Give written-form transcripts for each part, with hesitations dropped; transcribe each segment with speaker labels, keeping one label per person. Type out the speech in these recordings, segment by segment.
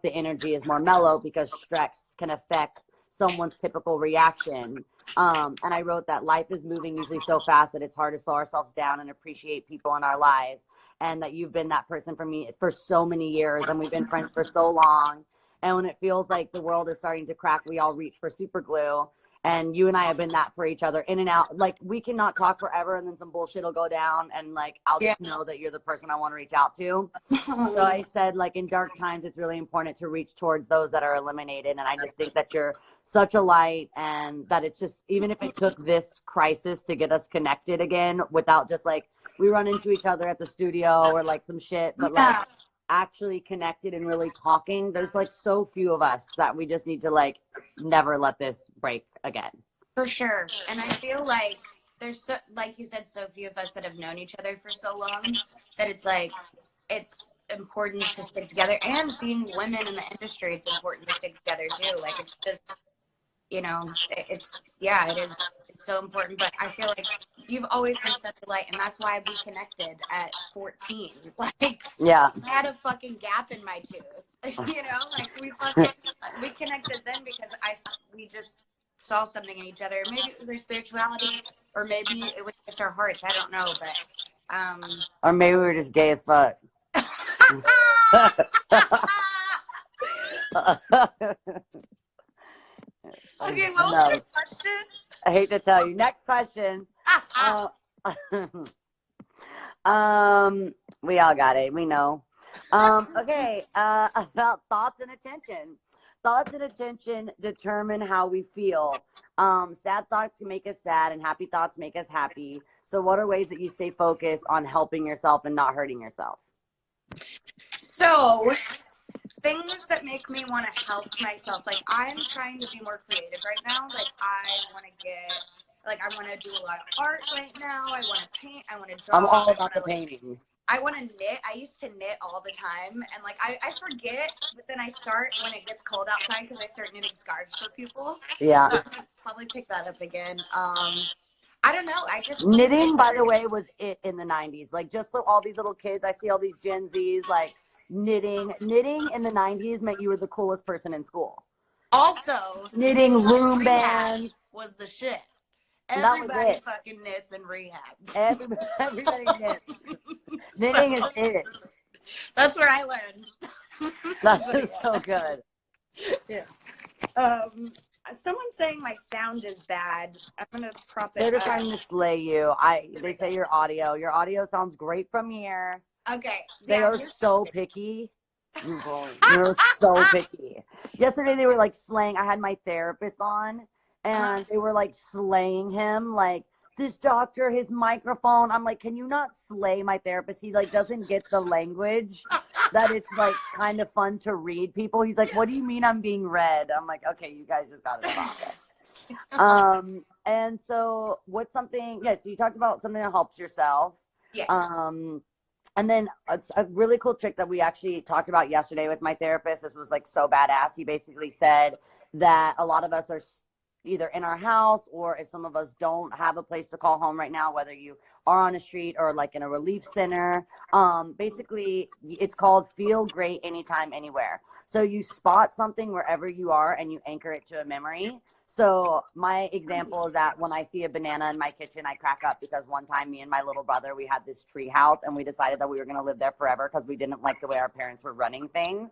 Speaker 1: the energy is more mellow because stress can affect someone's typical reaction. And I wrote that life is moving usually so fast that it's hard to slow ourselves down and appreciate people in our lives. And that you've been that person for me for so many years, and we've been friends for so long. And when it feels like the world is starting to crack, we all reach for super glue. And you and I have been that for each other, in and out. Like, we cannot talk forever, and then some bullshit will go down, and like, I'll just know that you're the person I want to reach out to. So I said, like, in dark times, it's really important to reach towards those that are eliminated. And I just think that you're such a light, and that it's just, even if it took this crisis to get us connected again, without just like, we run into each other at the studio or like some shit, but like actually connected and really talking. There's like so few of us that we just need to like never let this break again.
Speaker 2: For sure. And I feel like there's so, like you said, so few of us that have known each other for so long that it's like, it's important to stick together. And being women in the industry, it's important to stick together too. Like, it's just, you know, it's, yeah, it is. It's so important. But I feel like you've always been such a light, and that's why we connected at 14. Like,
Speaker 1: yeah,
Speaker 2: I had a fucking gap in my tooth. You know, like we connected then because we just saw something in each other. Maybe it was their spirituality, or maybe it was just our hearts. I don't know, but
Speaker 1: or maybe we were just gay as fuck.
Speaker 2: Okay, what was your question?
Speaker 1: I hate to tell you. Next question. We all got it. We know. Okay. About thoughts and attention. Thoughts and attention determine how we feel. Sad thoughts can make us sad, and happy thoughts make us happy. So what are ways that you stay focused on helping yourself and not hurting yourself?
Speaker 2: So, things that make me want to help myself. Like, I'm trying to be more creative right now. Like, I want to do a lot of art right now. I want to paint. I want to draw.
Speaker 1: I'm all about the painting.
Speaker 2: I want to knit. I used to knit all the time. And, like, I forget, but then I start when it gets cold outside because I start knitting scarves for people.
Speaker 1: Yeah.
Speaker 2: So I'm going to probably pick that up again. I don't know. I just
Speaker 1: knitting, by the way, was it in the 90s. Like, just so all these little kids, I see all these Gen Zs, like, knitting in the 90s meant you were the coolest person in school.
Speaker 2: Also,
Speaker 1: knitting room bands
Speaker 2: was the shit. Everybody fucking knits in rehab.
Speaker 1: Everybody knits. Knitting is it.
Speaker 2: That's where I learned.
Speaker 1: That's so good.
Speaker 2: Yeah. Someone's saying my sound is bad. I'm gonna prop it.
Speaker 1: They're trying to slay you. They say your audio sounds great from here.
Speaker 2: Okay.
Speaker 1: They are so picky. You're so picky. Yesterday they were like slaying. I had my therapist on, and they were like slaying him. Like, this doctor, his microphone. I'm like, can you not slay my therapist? He like doesn't get the language that it's like kind of fun to read people. He's like, what do you mean I'm being read? I'm like, okay, you guys just gotta stop it. And so what's something? Yes, you talked about something that helps yourself.
Speaker 2: Yes.
Speaker 1: And then a really cool trick that we actually talked about yesterday with my therapist. This was like so badass. He basically said that a lot of us are either in our house, or if some of us don't have a place to call home right now, whether you are on a street or like in a relief center, basically it's called feel great anytime, anywhere. So you spot something wherever you are and you anchor it to a memory. So my example is that when I see a banana in my kitchen, I crack up because one time me and my little brother, we had this tree house and we decided that we were going to live there forever because we didn't like the way our parents were running things.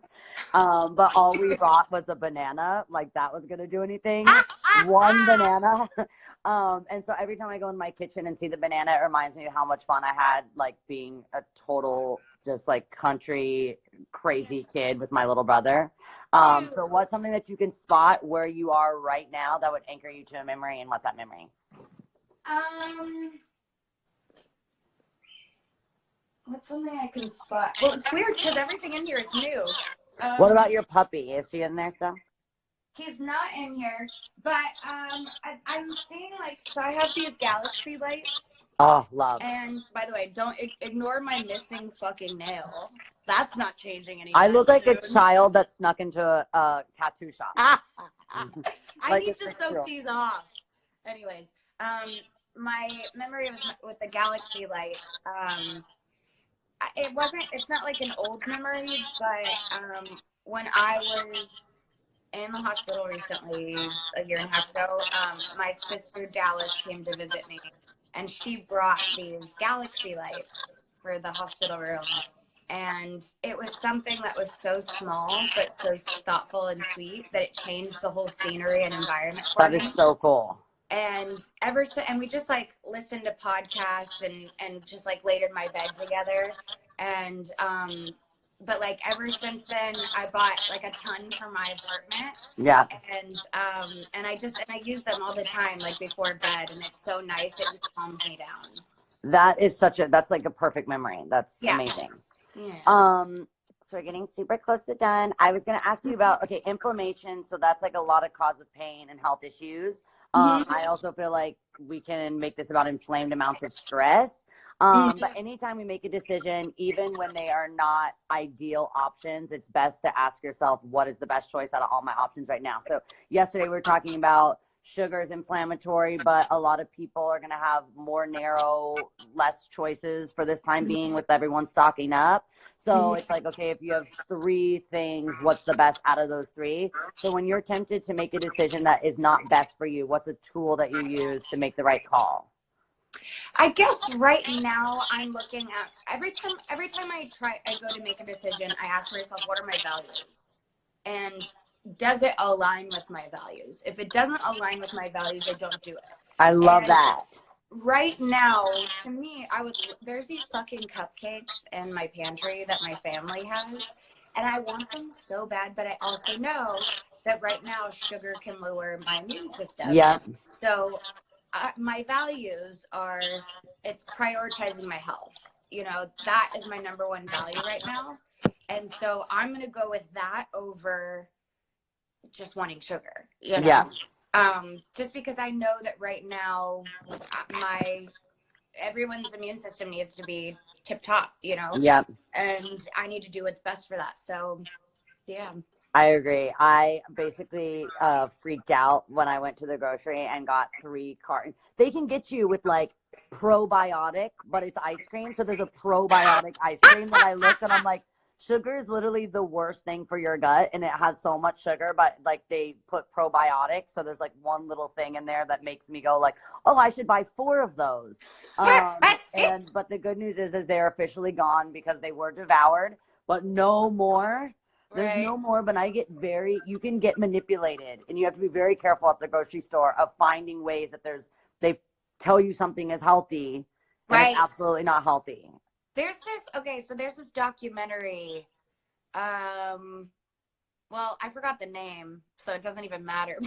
Speaker 1: But all we brought was a banana, like that was going to do anything. One banana. And so every time I go in my kitchen and see the banana, it reminds me of how much fun I had, like being a total just like country crazy kid with my little brother. So what's something that you can spot where you are right now that would anchor you to a memory, and what's that memory?
Speaker 2: What's something I can spot? Well, it's weird because everything in here is new.
Speaker 1: What about your puppy? Is she in there still?
Speaker 2: He's not in here, but I'm seeing like, so I have these galaxy lights.
Speaker 1: Oh, love.
Speaker 2: And by the way, don't ignore my missing fucking nail. That's not changing anything.
Speaker 1: I look like a child that snuck into a tattoo shop.
Speaker 2: I need to soak these off. Anyways, my memory with the galaxy light, it's not like an old memory, but when I was in the hospital recently, a year and a half ago, my sister Dallas came to visit me, and she brought these galaxy lights for the hospital room. And it was something that was so small, but so thoughtful and sweet that it changed the whole scenery and environment for
Speaker 1: That is
Speaker 2: me.
Speaker 1: so cool.
Speaker 2: And ever since, and we just like listened to podcasts and just like laid in my bed together. And but like ever since then, I bought like a ton for my apartment.
Speaker 1: Yeah.
Speaker 2: And I use them all the time, like before bed, and it's so nice. It just calms me down.
Speaker 1: That's like a perfect memory. That's
Speaker 2: Yeah.
Speaker 1: amazing.
Speaker 2: Yeah.
Speaker 1: So we're getting super close to done. I was going to ask you about, okay, inflammation. So that's like a lot of cause of pain and health issues. I also feel like we can make this about inflamed amounts of stress. But anytime we make a decision, even when they are not ideal options, it's best to ask yourself, what is the best choice out of all my options right now? So yesterday we were talking about sugar is inflammatory, but a lot of people are going to have more narrow, less choices for this time being with everyone stocking up. So it's like, okay, if you have 3 things, what's the best out of those 3? So when you're tempted to make a decision that is not best for you, what's a tool that you use to make the right call?
Speaker 2: I guess right now I'm looking at every time I go to make a decision, I ask myself, what are my values? And does it align with my values? If it doesn't align with my values, I don't do it.
Speaker 1: I love that.
Speaker 2: Right now, to me, there's these fucking cupcakes in my pantry that my family has, and I want them so bad, but I also know that right now sugar can lower my immune system.
Speaker 1: Yeah.
Speaker 2: So my values are, it's prioritizing my health. You know, that is my number one value right now. And so I'm going to go with that over just wanting sugar, you know?
Speaker 1: Yeah.
Speaker 2: Just because I know that right now everyone's immune system needs to be tip top, you know?
Speaker 1: Yeah.
Speaker 2: And I need to do what's best for that. So yeah.
Speaker 1: I agree. I basically freaked out when I went to the grocery and got 3 cartons. They can get you with like probiotic, but it's ice cream. So there's a probiotic ice cream that I looked and I'm like, sugar is literally the worst thing for your gut, and it has so much sugar, but like they put probiotics. So there's like one little thing in there that makes me go like, oh, I should buy 4 of those. But the good news is they're officially gone because they were devoured, but no more. There's no more, but you can get manipulated, and you have to be very careful at the grocery store of finding ways that they tell you something is healthy and it's absolutely not healthy.
Speaker 2: There's this documentary. Well, I forgot the name, so it doesn't even matter.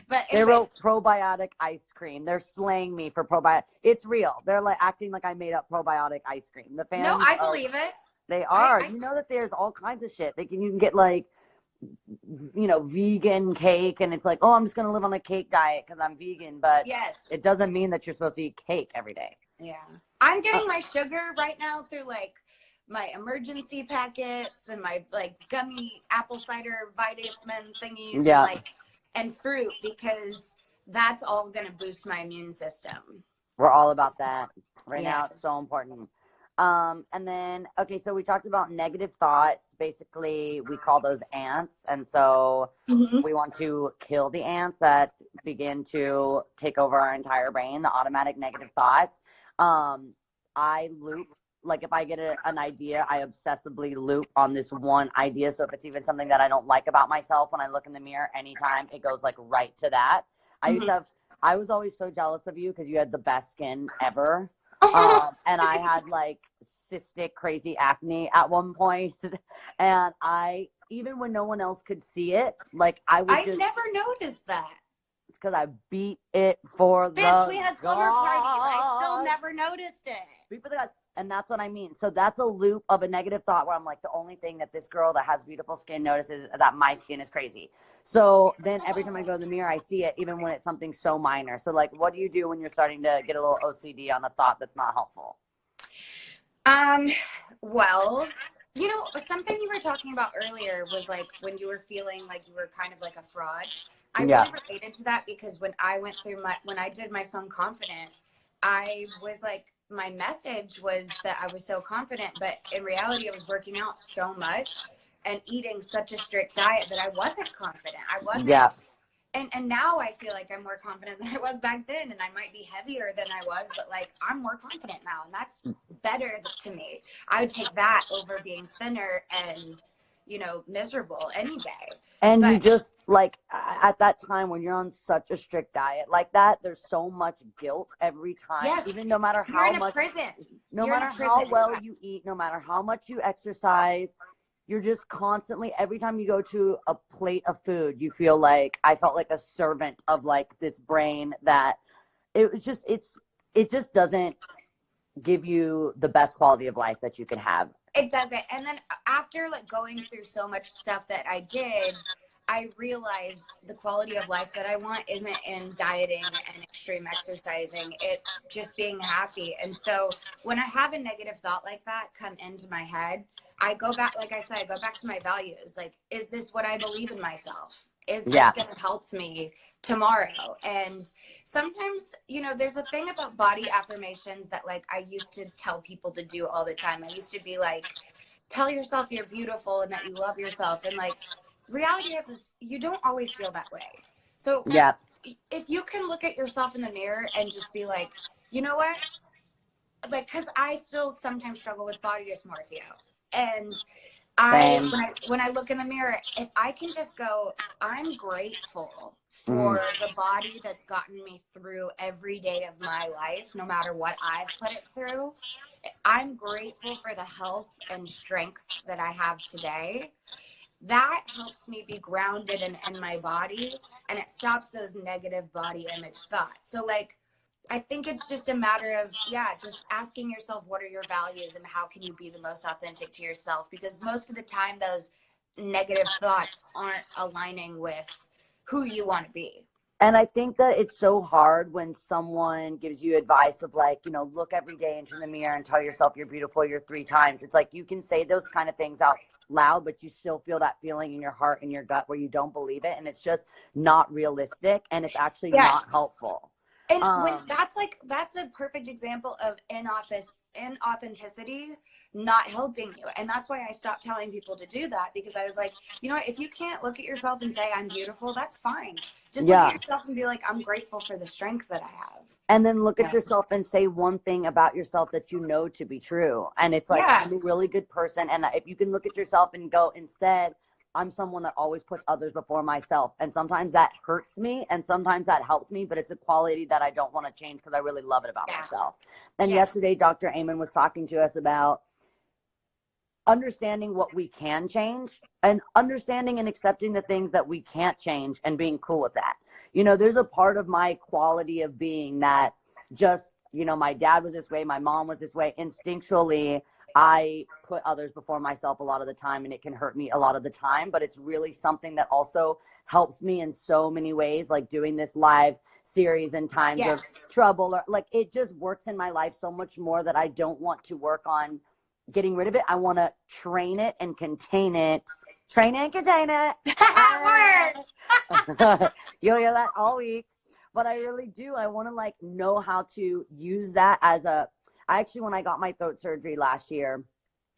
Speaker 2: But
Speaker 1: they wrote probiotic ice cream. They're slaying me for probiotic. It's real. They're like acting like I made up probiotic ice cream. The fans.
Speaker 2: No, I believe it.
Speaker 1: They are. You know that there's all kinds of shit. You can get like, vegan cake, and it's like, oh, I'm just gonna live on a cake diet because I'm vegan, but it doesn't mean that you're supposed to eat cake every day.
Speaker 2: Yeah, I'm getting my sugar right now through like my emergency packets and my like gummy apple cider vitamin thingies, and fruit, because that's all gonna boost my immune system.
Speaker 1: We're all about that right now. It's so important. And then, okay, so we talked about negative thoughts. Basically, we call those ants. And so we want to kill the ants that begin to take over our entire brain, the automatic negative thoughts. I loop, like if I get an idea, I obsessively loop on this one idea. So if it's even something that I don't like about myself, when I look in the mirror, anytime it goes like right to that. I was always so jealous of you because you had the best skin ever. And I had like cystic crazy acne at one point, and even when no one else could see it, like I
Speaker 2: never noticed that.
Speaker 1: It's because I beat it for
Speaker 2: we had summer parties. I still never noticed it.
Speaker 1: Beat for the gods. And that's what I mean. So that's a loop of a negative thought where I'm like, the only thing that this girl that has beautiful skin notices that my skin is crazy. So then every time I go in the mirror, I see it, even when it's something so minor. So like, what do you do when you're starting to get a little OCD on the thought that's not helpful?
Speaker 2: Well, something you were talking about earlier was like when you were feeling like you were kind of like a fraud. I really related to that because when I did my song Confident, I was like my message was that I was so confident, but in reality, I was working out so much and eating such a strict diet that I wasn't confident. I wasn't,
Speaker 1: Yeah.
Speaker 2: and now I feel like I'm more confident than I was back then, and I might be heavier than I was, but like I'm more confident now, and that's better to me. I would take that over being thinner and, you know, miserable any day.
Speaker 1: And you
Speaker 2: But
Speaker 1: just like at that time when you're on such a strict diet like that, there's so much guilt every time,
Speaker 2: yes,
Speaker 1: even no matter
Speaker 2: you're
Speaker 1: how
Speaker 2: in a
Speaker 1: much,
Speaker 2: prison.
Speaker 1: no
Speaker 2: You're in
Speaker 1: matter
Speaker 2: a
Speaker 1: how
Speaker 2: prison.
Speaker 1: well you eat, no matter how much you exercise, you're just constantly, every time you go to a plate of food, you feel like, I felt like a servant of like this brain that it was just, it just doesn't give you the best quality of life that you could have.
Speaker 2: It doesn't. And then after like going through so much stuff that I did, I realized the quality of life that I want isn't in dieting and extreme exercising. It's just being happy. And so when I have a negative thought like that come into my head, I go back, like I said, I go back to my values. Like, is this what I believe in myself? Is this
Speaker 1: Yeah.
Speaker 2: going to help me tomorrow? And sometimes, you know, there's a thing about body affirmations that like I used to tell people to do all the time. I used to be like, tell yourself you're beautiful and that you love yourself. And like, reality is you don't always feel that way. So
Speaker 1: Yeah.
Speaker 2: if you can look at yourself in the mirror and just be like, you know what? Like, because I still sometimes struggle with body dysmorphia. And
Speaker 1: Same.
Speaker 2: when I look in the mirror, if I can just go, I'm grateful
Speaker 1: Mm.
Speaker 2: for the body that's gotten me through every day of my life, no matter what I've put it through. I'm grateful for the health and strength that I have today. That helps me be grounded in my body, and it stops those negative body image thoughts. So like, I think it's just a matter of, yeah, just asking yourself, what are your values and how can you be the most authentic to yourself? Because most of the time, those negative thoughts aren't aligning with who you want to be.
Speaker 1: And I think that it's so hard when someone gives you advice of like, you know, look every day into the mirror and tell yourself you're beautiful, you're 3 times. It's like you can say those kind of things out loud, but you still feel that feeling in your heart and your gut where you don't believe it. And it's just not realistic and it's actually not
Speaker 2: Yes.
Speaker 1: helpful.
Speaker 2: And when that's a perfect example of inauthenticity not helping you. And that's why I stopped telling people to do that, because I was like, you know what, if you can't look at yourself and say I'm beautiful, that's fine. Just look at
Speaker 1: Yeah.
Speaker 2: yourself and be like, I'm grateful for the strength that I have.
Speaker 1: And then look at
Speaker 2: Yeah.
Speaker 1: yourself and say one thing about yourself that you know to be true. And it's like,
Speaker 2: Yeah.
Speaker 1: I'm a really good person. And if you can look at yourself and go, instead, I'm someone that always puts others before myself. And sometimes that hurts me and sometimes that helps me, but it's a quality that I don't want to change because I really love it about
Speaker 2: Yeah.
Speaker 1: myself. And
Speaker 2: Yeah.
Speaker 1: yesterday, Dr. Amen was talking to us about understanding what we can change and understanding and accepting the things that we can't change and being cool with that. You know, there's a part of my quality of being that just, you know, my dad was this way, my mom was this way. Instinctually, I put others before myself a lot of the time, and it can hurt me a lot of the time, but it's really something that also helps me in so many ways, like doing this live series in times of
Speaker 2: Yes.
Speaker 1: trouble, or like it just works in my life so much more that I don't want to work on getting rid of it. I want to train it and contain it. Train it and contain it.
Speaker 2: Word.
Speaker 1: You'll hear that all week. But I really do. I want to like know how to use that as a. I actually, when I got my throat surgery last year,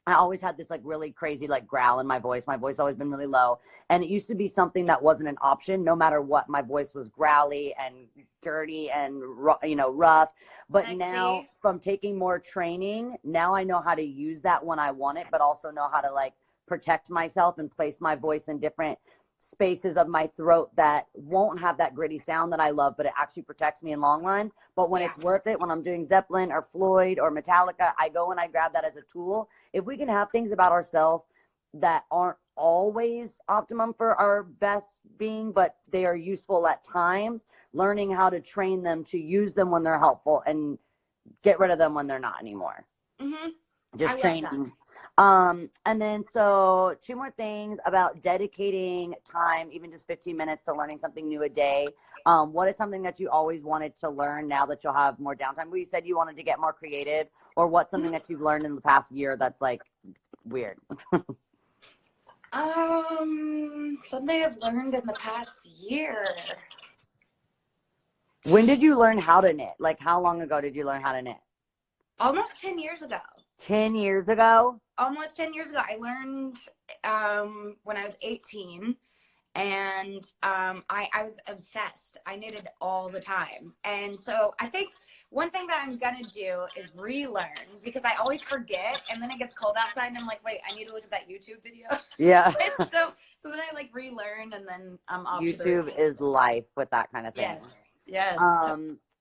Speaker 1: I always had this like really crazy like growl in my voice. My voice always been really low. And it used to be something that wasn't an option. No matter what, my voice was growly and dirty and, you know, rough. But now
Speaker 2: Sexy.
Speaker 1: from taking more training, now I know how to use that when I want it, but also know how to like protect myself and place my voice in different spaces of my throat that won't have that gritty sound that I love, but it actually protects me in long run. But when
Speaker 2: Yeah.
Speaker 1: it's worth it, when I'm doing Zeppelin or Floyd or Metallica, I go and I grab that as a tool. If we can have things about ourselves that aren't always optimum for our best being, but they are useful at times, learning how to train them to use them when they're helpful and get rid of them when they're not anymore.
Speaker 2: Mm-hmm. I
Speaker 1: Just
Speaker 2: love that.
Speaker 1: training. And then so 2 more things about dedicating time, even just 15 minutes to learning something new a day. What is something that you always wanted to learn now that you'll have more downtime? Well, you said you wanted to get more creative, or what's something that you've learned in the past year that's like weird?
Speaker 2: Something I've learned in the past year.
Speaker 1: When did you learn how to knit? Like how long ago did you learn how to knit?
Speaker 2: Almost 10 years ago.
Speaker 1: 10 years ago?
Speaker 2: Almost 10 years ago. I learned when I was 18. And I was obsessed. I knitted all the time. And so I think one thing that I'm going to do is relearn, because I always forget. And then it gets cold outside and I'm like, wait, I need to look at that YouTube video.
Speaker 1: Yeah.
Speaker 2: so then I like relearn, and then I'm off
Speaker 1: YouTube
Speaker 2: to the races.
Speaker 1: is life with that kind of thing.
Speaker 2: Yes.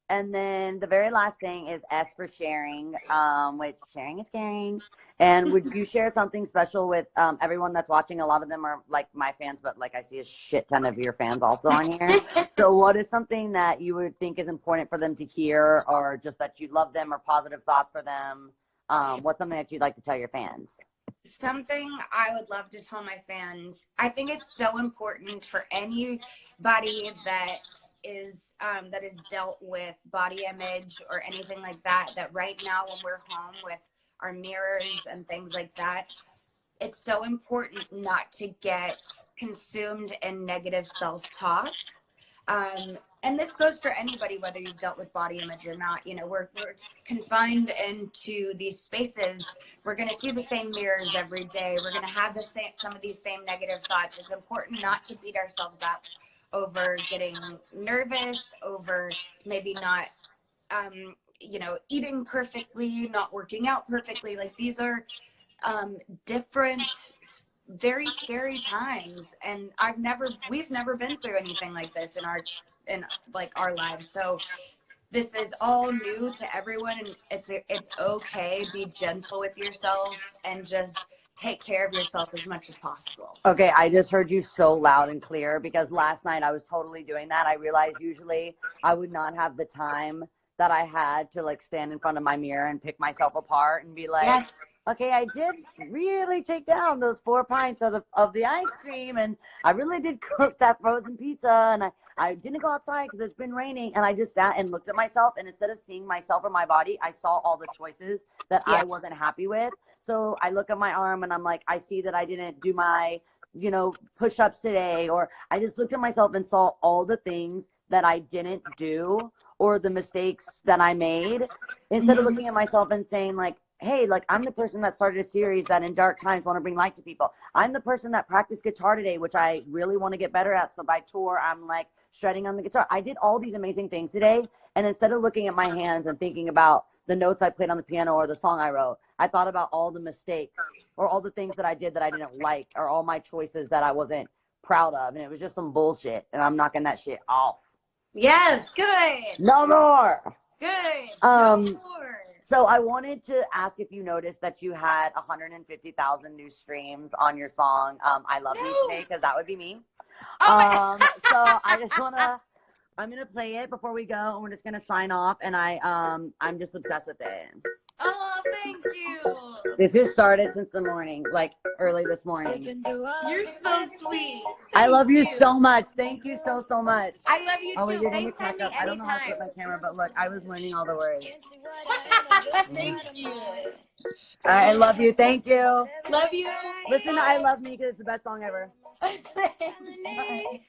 Speaker 1: And then the very last thing is S for sharing, which sharing is caring. And would you share something special with everyone that's watching? A lot of them are like my fans, but like I see a shit ton of your fans also on here. So what is something that you would think is important for them to hear, or just that you love them, or positive thoughts for them? What's something that you'd like to tell your fans?
Speaker 2: Something I would love to tell my fans, I think it's so important for anybody that is dealt with body image or anything like that, that right now when we're home with our mirrors and things like that, it's so important not to get consumed in negative self-talk. And this goes for anybody, whether you've dealt with body image or not. You know, we're confined into these spaces. We're going to see the same mirrors every day. We're going to have some of these same negative thoughts. It's important not to beat ourselves up over getting nervous, over maybe not, eating perfectly, not working out perfectly. Like, these are different, very scary times, and we've never been through anything like this in our lives. So this is all new to everyone, and it's okay. Be gentle with yourself and just take care of yourself as much as possible.
Speaker 1: Okay, I just heard you so loud and clear, because last night I was totally doing that. I realized usually I would not have the time that I had to like stand in front of my mirror and pick myself apart and be like,
Speaker 2: yes.
Speaker 1: Okay, I did really take down those 4 pints of the ice cream, and I really did cook that frozen pizza, and I didn't go outside because it's been raining, and I just sat and looked at myself, and instead of seeing myself or my body, I saw all the choices that I wasn't happy with. So I look at my arm and I'm like, I see that I didn't do my, push-ups today, or I just looked at myself and saw all the things that I didn't do or the mistakes that I made, instead of looking at myself and saying like, hey, like, I'm the person that started a series that in dark times want to bring light to people. I'm the person that practiced guitar today, which I really want to get better at. So by tour, I'm like shredding on the guitar. I did all these amazing things today. And instead of looking at my hands and thinking about the notes I played on the piano or the song I wrote, I thought about all the mistakes or all the things that I did that I didn't like, or all my choices that I wasn't proud of. And it was just some bullshit. And I'm knocking that shit off.
Speaker 2: Yes. Good.
Speaker 1: No more.
Speaker 2: Good. No more.
Speaker 1: So I wanted to ask if you noticed that you had 150,000 new streams on your song, I Love You today, because that would be me. So I just I'm going to play it before we go, and we're just going to sign off, and I'm just obsessed with it.
Speaker 2: Oh, thank you.
Speaker 1: This has started since the morning, like early this morning.
Speaker 2: You're so sweet.
Speaker 1: I love you so much. Thank you so, so much.
Speaker 2: I love you too.
Speaker 1: You're gonna
Speaker 2: FaceTime
Speaker 1: crack
Speaker 2: me
Speaker 1: up. I don't know how to
Speaker 2: anytime.
Speaker 1: flip my camera, but look, I was learning all the words.
Speaker 2: Thank you.
Speaker 1: I love you. Thank you.
Speaker 2: Love you.
Speaker 1: Listen to I Love Me, because it's the best song ever.
Speaker 2: Bye.